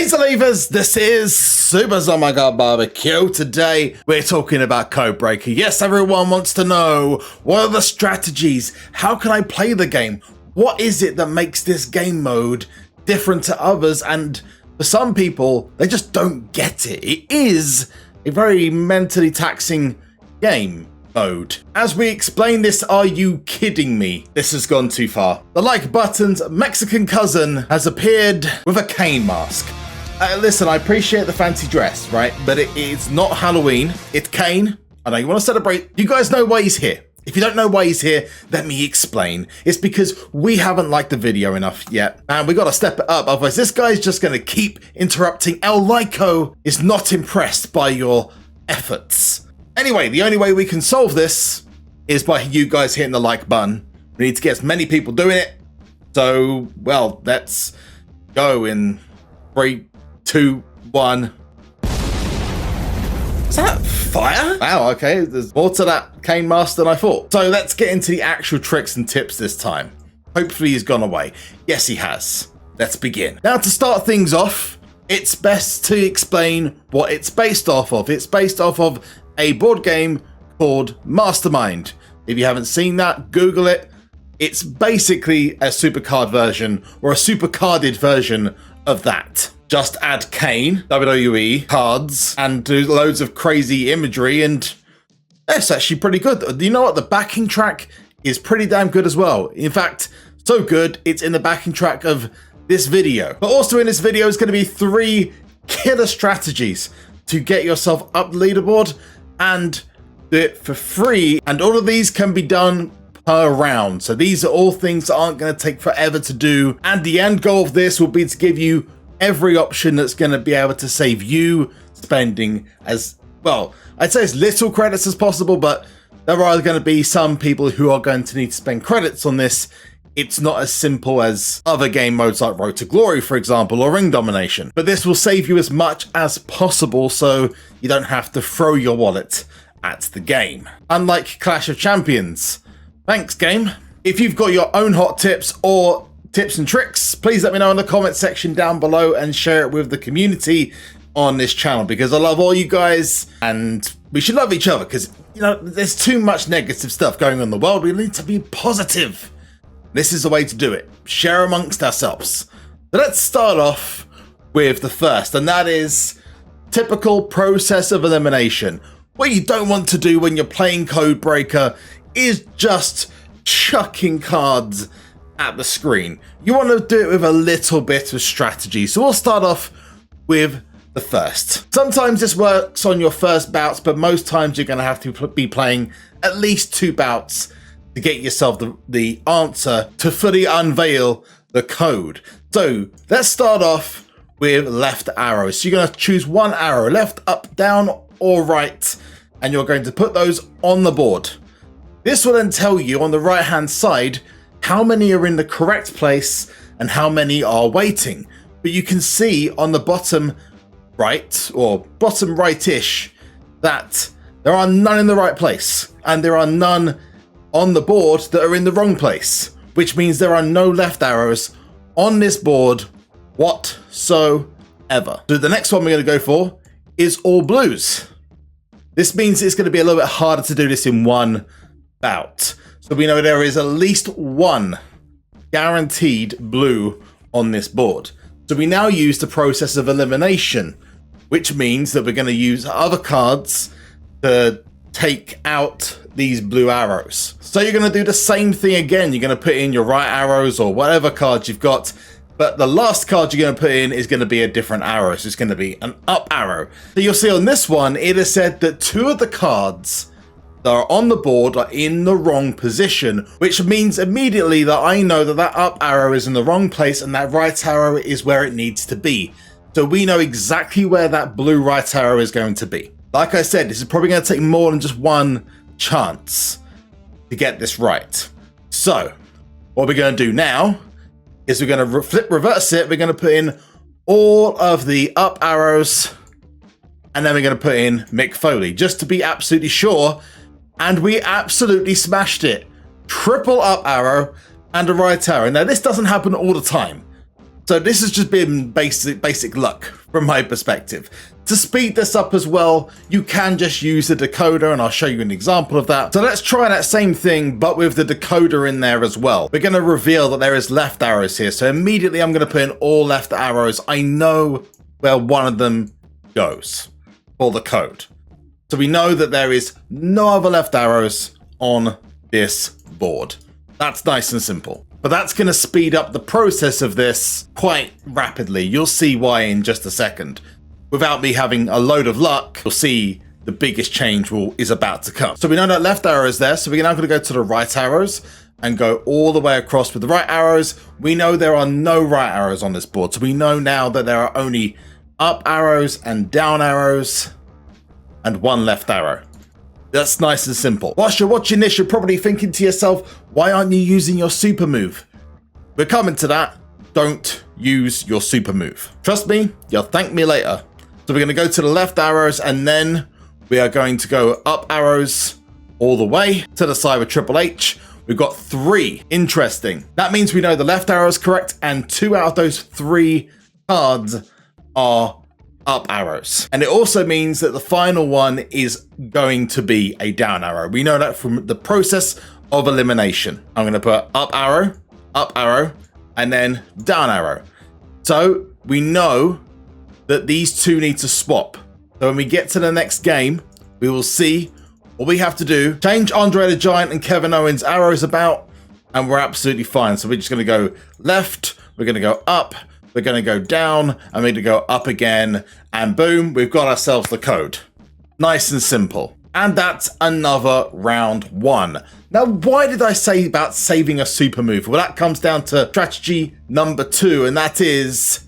Hey Believers, this is SuperZombgbBBQ. Today we're talking about Codebreaker. Yes, everyone wants to know, what are the strategies? How can I play the game? What is it that makes this game mode different to others? And for some people, they just don't get it. It is a very mentally taxing game mode. As we explain this, are you kidding me? This has gone too far. The like button's Mexican cousin has appeared with a Kane mask. Listen, I appreciate the fancy dress, right? But it's not Halloween. It's Kane. I know you want to celebrate. You guys know why he's here. If you don't know why he's here, let me explain. It's because we haven't liked the video enough yet, and we got to step it up. Otherwise, this guy's just going to keep interrupting. El Lyco is not impressed by your efforts. Anyway, the only way we can solve this is by you guys hitting the like button. We need to get as many people doing it. So, well, let's go in 3, 2, 1. Is that fire? Wow, okay. There's more to that Kane mask than I thought. So let's get into the actual tricks and tips this time. Hopefully he's gone away. Yes, he has. Let's begin. Now, to start things off, it's best to explain what it's based off of. It's based off of a board game called Mastermind. If you haven't seen that, Google it. It's basically a SuperCard version or a SuperCarded version of that. Just add Kane, WWE, cards, and do loads of crazy imagery, and it's actually pretty good. You know what? The backing track is pretty damn good as well. In fact, so good, it's in the backing track of this video. But also in this video is going to be 3 killer strategies to get yourself up the leaderboard and do it for free. And all of these can be done per round. So these are all things that aren't going to take forever to do. And the end goal of this will be to give you every option that's going to be able to save you spending as, well, I'd say as little credits as possible, but there are going to be some people who are going to need to spend credits on this. It's not as simple as other game modes like Road to Glory, for example, or Ring Domination. But this will save you as much as possible so you don't have to throw your wallet at the game. Unlike Clash of Champions. Thanks, game. If you've got your own hot tips or tips and tricks, please let me know in the comment section down below and share it with the community on this channel, because I love all you guys and we should love each other, because, you know, there's too much negative stuff going on in the world. We need to be positive. This is the way to do it. Share amongst ourselves. So let's start off with the first, and that is typical process of elimination. What you don't want to do when you're playing Codebreaker is just chucking cards at the screen. You want to do it with a little bit of strategy. So we'll start off with the first. Sometimes this works on your first bouts, but most times you're going to have to be playing at least 2 bouts to get yourself the answer to fully unveil the code. So let's start off with left arrow. So you're going to choose 1 arrow, left, up, down, or right, and you're going to put those on the board. This will then tell you on the right hand side how many are in the correct place and how many are waiting. But you can see on the bottom right, or bottom right-ish, that there are none in the right place and there are none on the board that are in the wrong place, which means there are no left arrows on this board whatsoever. So the next one we're going to go for is all blues. This means it's going to be a little bit harder to do this in one bout. So we know there is at least 1 guaranteed blue on this board. So we now use the process of elimination, which means that we're going to use other cards to take out these blue arrows. So you're going to do the same thing again. You're going to put in your right arrows or whatever cards you've got, but the last card you're going to put in is going to be a different arrow. So it's going to be an up arrow. So you'll see on this one, it is said that 2 of the cards that are on the board are in the wrong position, which means immediately that I know that that up arrow is in the wrong place and that right arrow is where it needs to be. So we know exactly where that blue right arrow is going to be. Like I said, this is probably going to take more than just 1 chance to get this right. So what we're going to do now is we're going to reverse it. We're going to put in all of the up arrows, and then we're going to put in Mick Foley just to be absolutely sure. And we absolutely smashed it. Triple up arrow and a right arrow. Now this doesn't happen all the time. So this has just been basic luck from my perspective. To speed this up as well, you can just use the decoder, and I'll show you an example of that. So let's try that same thing, but with the decoder in there as well. We're going to reveal that there is left arrows here. So immediately I'm going to put in all left arrows. I know where one of them goes for the code. So we know that there is no other left arrows on this board. That's nice and simple. But that's going to speed up the process of this quite rapidly. You'll see why in just a second. Without me having a load of luck, you'll see the biggest change is about to come. So we know that left arrow is there. So we're now going to go to the right arrows and go all the way across with the right arrows. We know there are no right arrows on this board. So we know now that there are only up arrows and down arrows and one left arrow. That's nice and simple. Whilst you're watching this, you're probably thinking to yourself, why aren't you using your super move? We're coming to that. Don't use your super move. Trust me, you'll thank me later. So we're going to go to the left arrows, and then we are going to go up arrows all the way to the side with Triple H. We've got 3. Interesting. That means we know the left arrow is correct, and 2 out of those 3 cards are up arrows. And it also means that the final one is going to be a down arrow. We know that from the process of elimination. I'm going to put up arrow, and then down arrow. So we know that these 2 need to swap. So when we get to the next game, we will see what we have to do. Change Andre the Giant and Kevin Owens' arrows about, and we're absolutely fine. So we're just going to go left, we're going to go up, we're going to go down, and we're going to go up again, and boom, we've got ourselves the code. Nice and simple. And that's another round 1. Now, why did I say about saving a super move? Well, that comes down to strategy number 2, and that is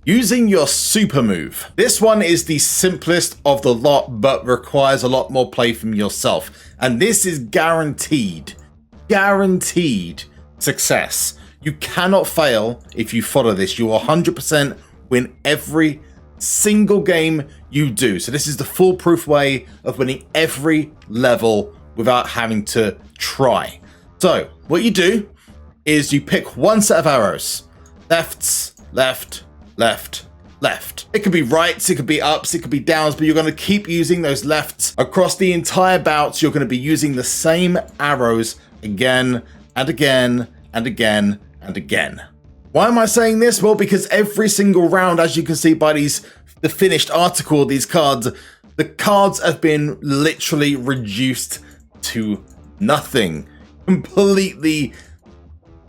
using your super move. This one is the simplest of the lot, but requires a lot more play from yourself. And this is guaranteed success. You cannot fail if you follow this. You will 100% win every single game you do. So this is the foolproof way of winning every level without having to try. So what you do is you pick one set of arrows. Lefts, left, left, left. It could be rights, it could be ups, it could be downs, but you're going to keep using those lefts across the entire bouts. You're going to be using the same arrows again and again and again and again. Why am I saying this? Well, because every single round, as you can see by the finished article of these cards, the cards have been literally reduced to nothing. Completely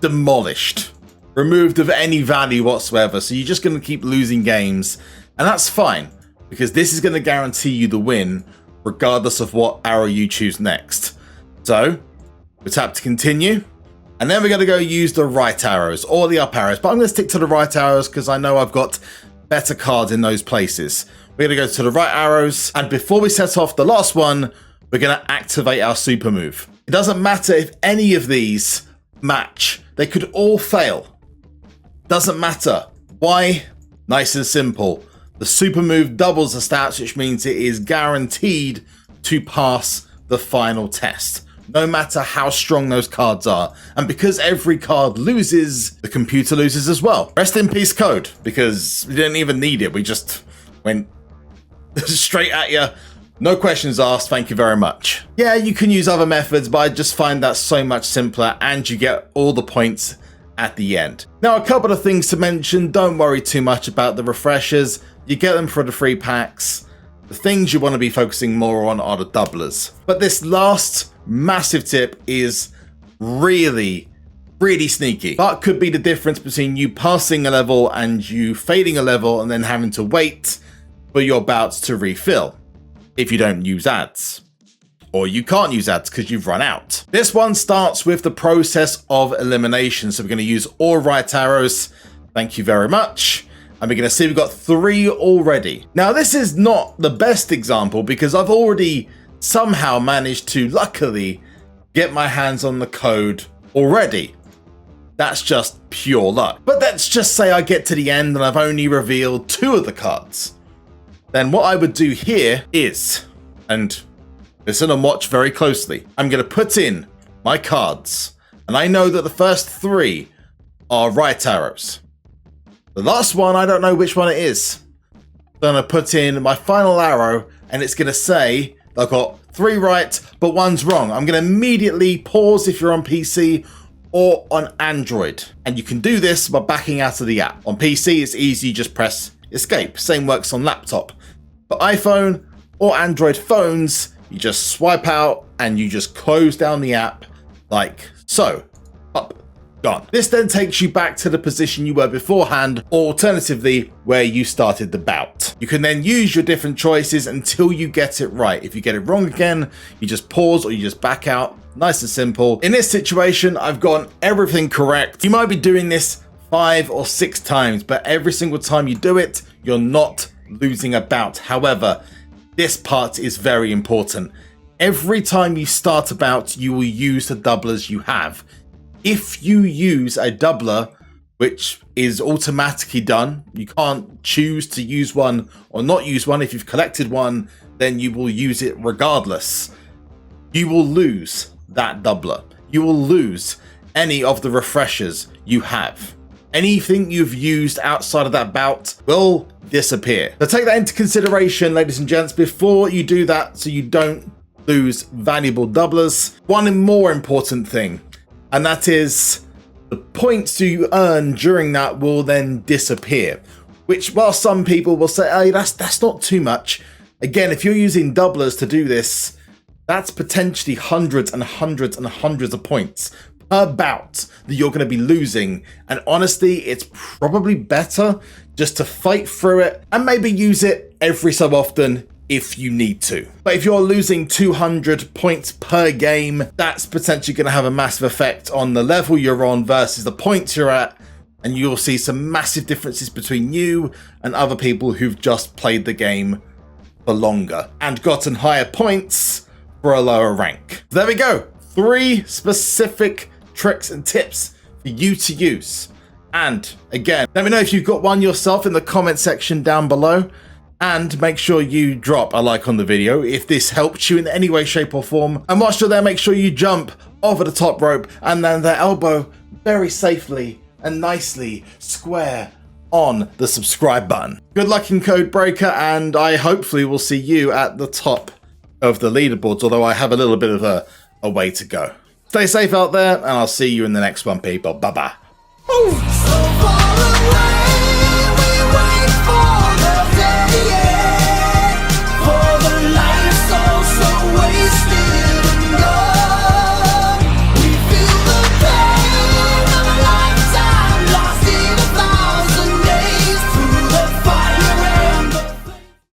demolished. Removed of any value whatsoever. So you're just going to keep losing games. And that's fine, because this is going to guarantee you the win, regardless of what arrow you choose next. So we tap to continue. And then we're going to go use the right arrows or the up arrows. But I'm going to stick to the right arrows because I know I've got better cards in those places. We're going to go to the right arrows. And before we set off the last one, we're going to activate our super move. It doesn't matter if any of these match. They could all fail. Doesn't matter. Why? Nice and simple. The super move doubles the stats, which means it is guaranteed to pass the final test, no matter how strong those cards are. And because every card loses, the computer loses as well. Rest in peace, Code, because we didn't even need it. We just went straight at you. No questions asked, thank you very much. Yeah, you can use other methods, but I just find that so much simpler, and you get all the points at the end. Now, a couple of things to mention. Don't worry too much about the refreshers. You get them for the free packs. The things you want to be focusing more on are the doublers. But this last massive tip is really sneaky. That could be the difference between you passing a level and you failing a level and then having to wait for your bouts to refill if you don't use ads. Or you can't use ads because you've run out. This one starts with the process of elimination. So we're going to use all right arrows. Thank you very much. And we're going to see we've got 3 already. Now, this is not the best example because I've already somehow managed to, luckily, get my hands on the code already. That's just pure luck. But let's just say I get to the end and I've only revealed 2 of the cards. Then what I would do here is, and listen and watch very closely, I'm going to put in my cards. And I know that the first 3 are right arrows. The last one, I don't know which one it is. I'm gonna put in my final arrow and it's gonna say, I've got 3 right, but 1's wrong. I'm gonna immediately pause if you're on PC or on Android. And you can do this by backing out of the app. On PC, it's easy, just press escape. Same works on laptop. For iPhone or Android phones, you just swipe out and you just close down the app like so. Up, gone. This then takes you back to the position you were beforehand, or alternatively, where you started the bout. You can then use your different choices until you get it right. If you get it wrong again, you just pause or you just back out. Nice and simple. In this situation, I've gotten everything correct. You might be doing this 5 or 6 times, but every single time you do it, you're not losing a bout. However, this part is very important. Every time you start a bout, you will use the doublers you have. If you use a doubler, which is automatically done, you can't choose to use one or not use one. If you've collected one, then you will use it regardless. You will lose that doubler. You will lose any of the refreshers you have. Anything you've used outside of that bout will disappear. So take that into consideration, ladies and gents, before you do that, so you don't lose valuable doublers. One more important thing, and that is the points you earn during that will then disappear, which, while some people will say, hey, that's not too much. Again, if you're using doublers to do this, that's potentially hundreds and hundreds and hundreds of points per bout that you're going to be losing. And honestly, it's probably better just to fight through it and maybe use it every so often if you need to. But if you're losing 200 points per game, that's potentially going to have a massive effect on the level you're on versus the points you're at. And you'll see some massive differences between you and other people who've just played the game for longer and gotten higher points for a lower rank. There we go. 3 specific tricks and tips for you to use. And again, let me know if you've got one yourself in the comment section down below, and make sure you drop a like on the video if this helped you in any way, shape or form. And whilst you're there, make sure you jump over the top rope and then the elbow very safely and nicely square on the subscribe button. Good luck in Codebreaker, and I hopefully will see you at the top of the leaderboards, although I have a little bit of a way to go. Stay safe out there, and I'll see you in the next one, people. Bye-bye.